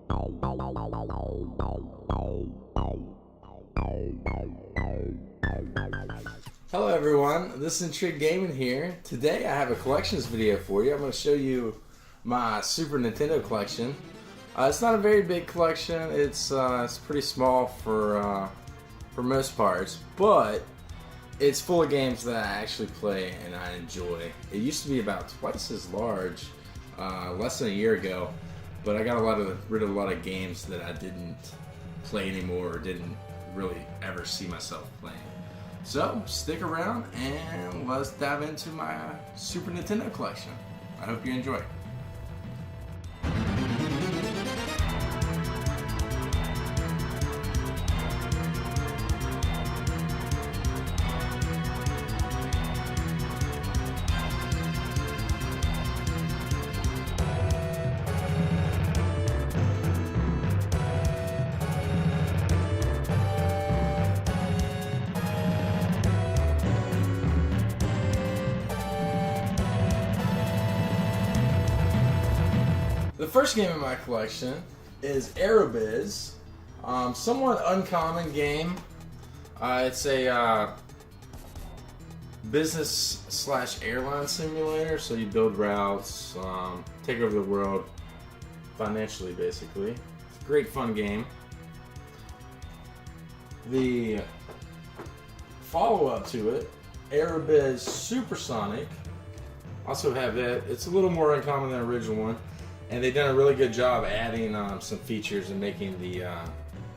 Hello everyone, this is Intrigue Gaming here. Today I have a collections video for you. I'm going to show you my Super Nintendo collection. It's not a very big collection. It's pretty small for most parts, but it's full of games that I actually play and I enjoy. It used to be about twice as large less than a year ago, but I got rid of a lot of games that I didn't play anymore or didn't really ever see myself playing. So stick around and let's dive into my Super Nintendo collection. I hope you enjoy. The first game in my collection is Aerobiz. Somewhat uncommon game. It's a business/airline simulator, so you build routes, take over the world financially, basically. It's a great fun game. The follow-up to it, Aerobiz Supersonic, also have that. It's a little more uncommon than the original one. And they've done a really good job adding some features and making the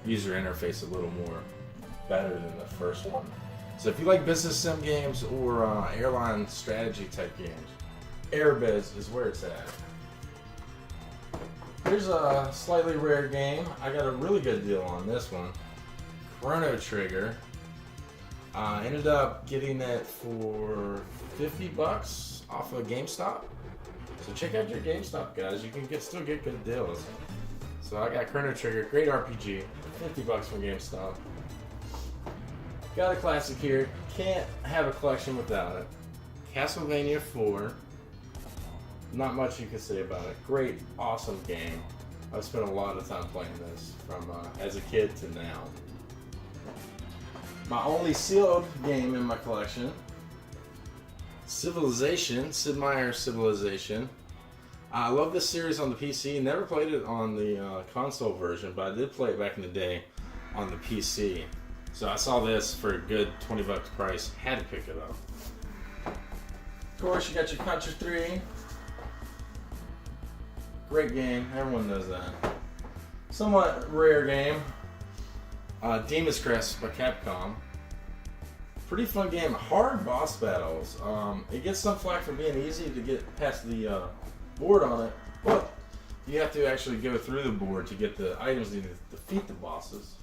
user interface a little more better than the first one. So if you like business sim games or airline strategy type games, Aerobiz is where it's at. Here's a slightly rare game. I got a really good deal on this one. Chrono Trigger. Ended up getting it for $50 off of GameStop. So check out your GameStop, guys. You can still get good deals. So I got Chrono Trigger, great RPG, $50 from GameStop. Got a classic here. Can't have a collection without it. Castlevania 4. Not much you can say about it. Great, awesome game. I've spent a lot of time playing this from as a kid to now. My only sealed game in my collection, Civilization, Sid Meier's Civilization. I love this series on the PC. Never played it on the console version, but I did play it back in the day on the PC. So I saw this for a good $20 price. Had to pick it up. Of course, you got your Contra 3. Great game. Everyone knows that. Somewhat rare game. Demon's Crest by Capcom. Pretty fun game. Hard boss battles. It gets some flack for being easy to get past the board on it, but you have to actually go through the board to get the items needed to defeat the bosses.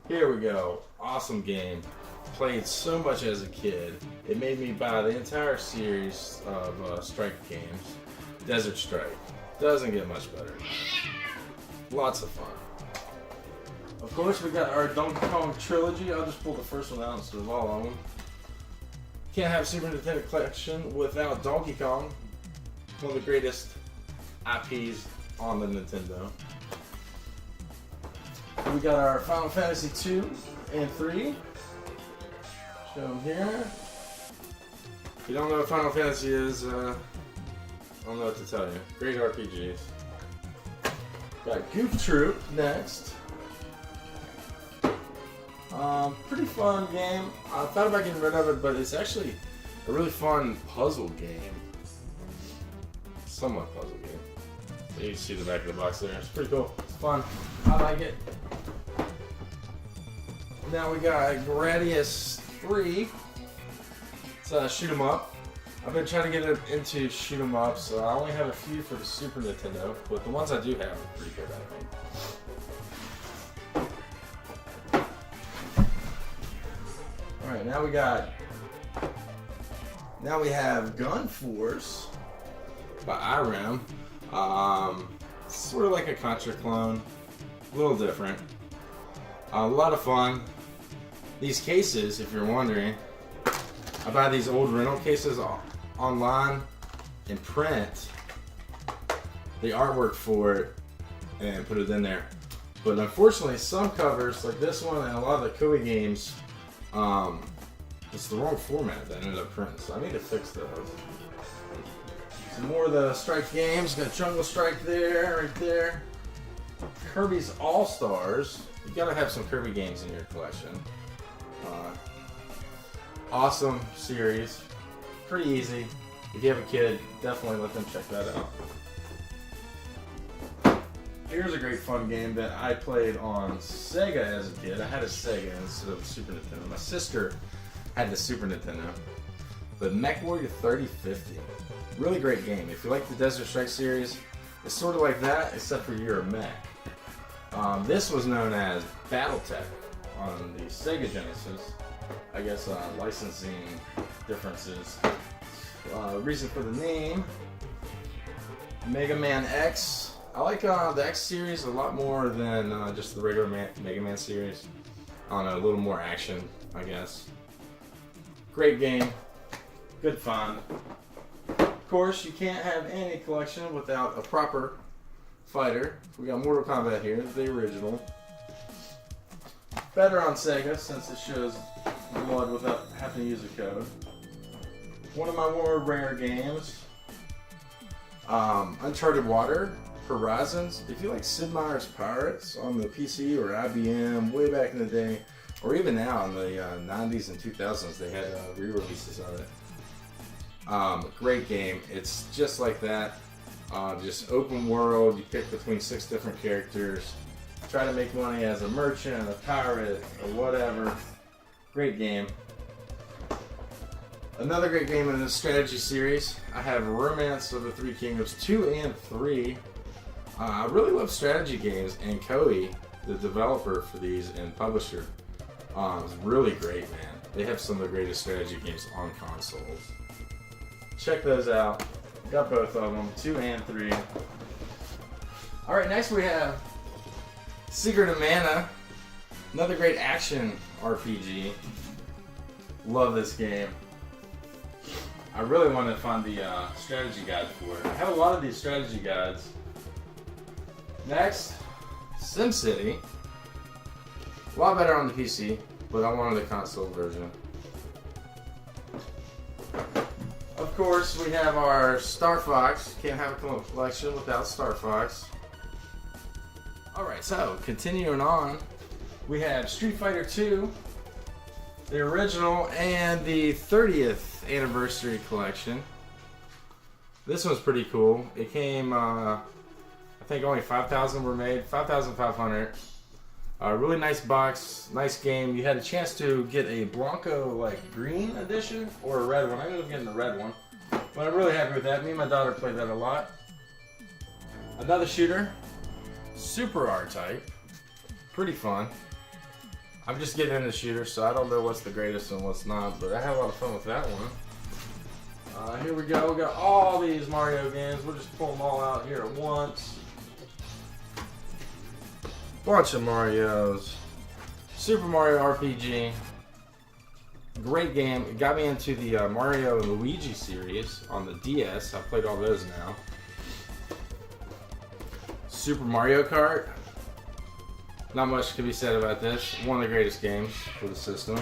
Here we go. Awesome game. Played so much as a kid. It made me buy the entire series of Strike games. Desert Strike. Doesn't get much better. Lots of fun. Of course, we got our Donkey Kong trilogy. I'll just pull the first one out instead of all of them. Can't have Super Nintendo collection without Donkey Kong. One of the greatest IPs on the Nintendo. We got our Final Fantasy 2 and 3. Show them here. If you don't know what Final Fantasy is, I don't know what to tell you. Great RPGs. Got Goof Troop next. Pretty fun game. I thought about getting rid of it, but it's actually a really fun puzzle game. Somewhat puzzle game. So you can see the back of the box there. It's pretty cool. It's fun. I like it. Now we got Gradius 3. It's a shoot 'em up. I've been trying to get into shoot 'em up, so I only have a few for the Super Nintendo, but the ones I do have are pretty good, I think. Alright, now we have Gun Force by IRAM. Sort of like a Contra clone, a little different. A lot of fun. These cases, if you're wondering, I buy these old rental cases online and print the artwork for it and put it in there. But unfortunately, some covers, like this one and a lot of the Koei games, it's the wrong format that ended up printing, so I need to fix those. Some more of the Strike games. Got Jungle Strike there, right there. Kirby's All-Stars. You gotta have some Kirby games in your collection. Awesome series. Pretty easy. If you have a kid, definitely let them check that out. Here's a great fun game that I played on Sega as a kid. I had a Sega instead of a Super Nintendo. My sister had the Super Nintendo. But Mechwarrior 3050. Really great game. If you like the Desert Strike series, it's sort of like that, except for you're a mech. This was known as Battletech on the Sega Genesis. I guess licensing differences. Reason for the name, Mega Man X. I like the X series a lot more than just the regular Mega Man series. I don't know, a little more action, I guess. Great game, good fun. Of course, you can't have any collection without a proper fighter. We got Mortal Kombat here, the original. Better on Sega since it shows blood without having to use a code. One of my more rare games, Uncharted Water Horizons. If you like Sid Meier's Pirates on the PC or IBM way back in the day, or even now in the 90s and 2000s, they had re-releases of it. Great game. It's just like that. Just open world. You pick between 6 different characters. Try to make money as a merchant, a pirate, or whatever. Great game. Another great game in the strategy series. I have Romance of the Three Kingdoms 2 and 3. I really love strategy games, and Koei, the developer for these and publisher, is really great, man. They have some of the greatest strategy games on consoles. Check those out. Got both of them, 2 and 3. Alright, next we have Secret of Mana. Another great action RPG. Love this game. I really want to find the strategy guide for it. I have a lot of these strategy guides. Next, SimCity. A lot better on the PC, but I wanted the console version. Of course, we have our Star Fox. Can't have a collection without Star Fox. Alright, so continuing on, we have Street Fighter 2, the original, and the 30th anniversary collection. This one's pretty cool. It came, I think only 5,000 were made, 5,500. Really nice box, nice game. You had a chance to get a Blanco like green edition or a red one. I ended up getting the red one, but I'm really happy with that. Me and my daughter played that a lot. Another shooter, Super R-Type, pretty fun. I'm just getting into shooters, so I don't know what's the greatest and what's not, but I had a lot of fun with that one. Here we go. We got all these Mario games. We'll just pull them all out here at once. Bunch of Marios. Super Mario RPG. Great game. It got me into the Mario and Luigi series on the DS. I've played all those now. Super Mario Kart. Not much can be said about this. One of the greatest games for the system.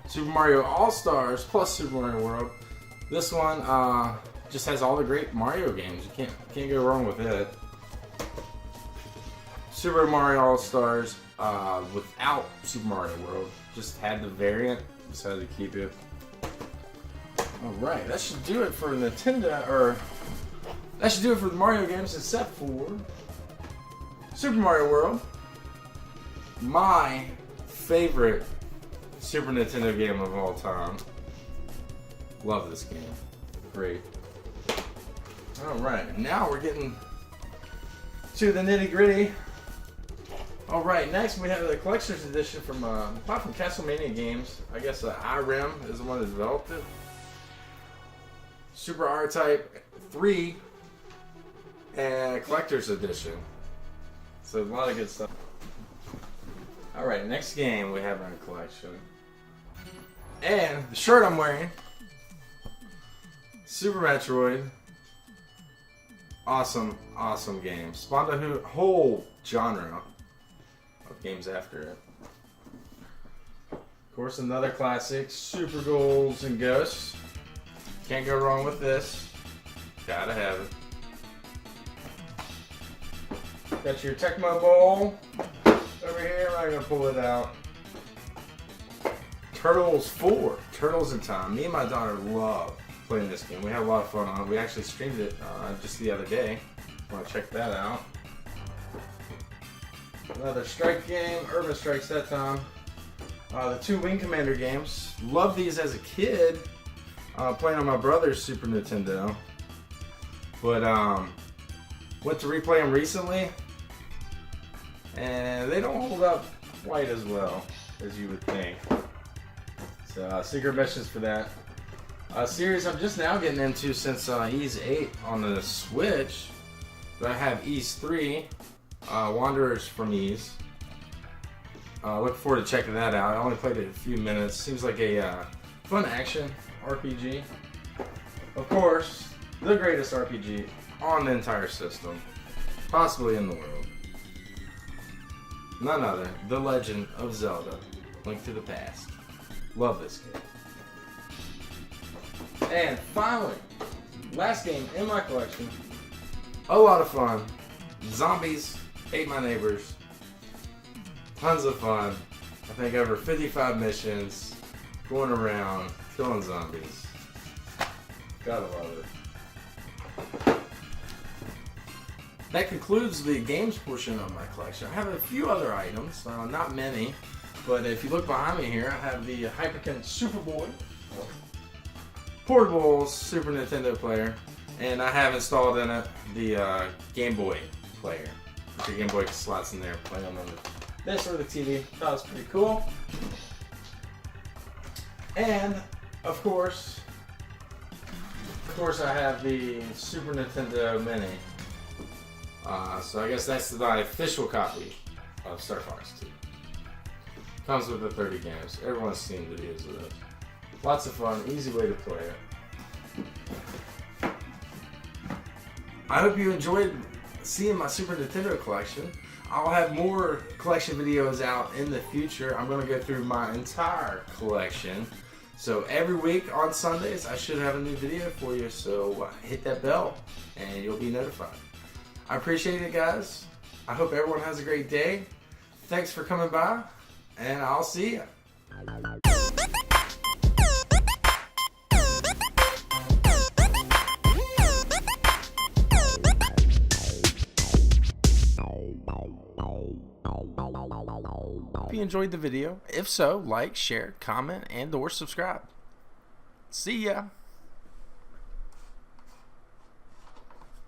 Super Mario All-Stars plus Super Mario World. This one just has all the great Mario games. You can't go wrong with it. Super Mario All-Stars without Super Mario World. Just had the variant. Decided to keep it. Alright, that should do it for Nintendo, or that should do it for the Mario games except for Super Mario World. My favorite Super Nintendo game of all time. Love this game. Great. Alright, now we're getting to the nitty gritty. Alright, next we have the collector's edition from Castlevania Games. I guess IREM is the one that developed it. Super R-Type 3 and collector's edition. So a lot of good stuff. Alright, next game we have in our collection. And the shirt I'm wearing, Super Metroid. Awesome, awesome game. Spawned a whole genre of games after it. Of course, another classic, Super Ghouls and Ghosts. Can't go wrong with this. Gotta have it. Got your Tecmo Bowl over here. I'm not gonna pull it out. Turtles 4, Turtles in Time. Me and my daughter love playing this game. We had a lot of fun on it. We actually streamed it just the other day. Want to check that out. Another strike game, Urban Strikes that time. The 2 Wing Commander games. Loved these as a kid, playing on my brother's Super Nintendo. But went to replay them recently, and they don't hold up quite as well as you would think. So secret missions for that. A series I'm just now getting into since Ys 8 on the Switch. But I have Ys 3, Wanderers from Ys. Looking forward to checking that out. I only played it a few minutes. Seems like a fun action RPG. Of course, the greatest RPG on the entire system, possibly in the world. None other, The Legend of Zelda, Link to the Past. Love this game. And finally, last game in my collection. A lot of fun. Zombies Ate My Neighbors. Tons of fun. I think over 55 missions going around killing zombies. Gotta love it. That concludes the games portion of my collection. I have a few other items, not many, but if you look behind me here, I have the Hyperkin Superboy portable Super Nintendo player, and I have installed in it the Game Boy player. Your Game Boy slots in there, play on this or the TV. That was pretty cool. And of course I have the Super Nintendo Mini. So I guess that's my official copy of Star Fox 2. Comes with the 30 games. Everyone's seen videos of it. Lots of fun, easy way to play it. I hope you enjoyed seeing my Super Nintendo collection. I'll have more collection videos out in the future. I'm going to go through my entire collection. So every week on Sundays, I should have a new video for you. So hit that bell and you'll be notified. I appreciate it, guys. I hope everyone has a great day. Thanks for coming by, and I'll see you. Hope you enjoyed the video. If so, like, share, comment, and/or subscribe. See ya.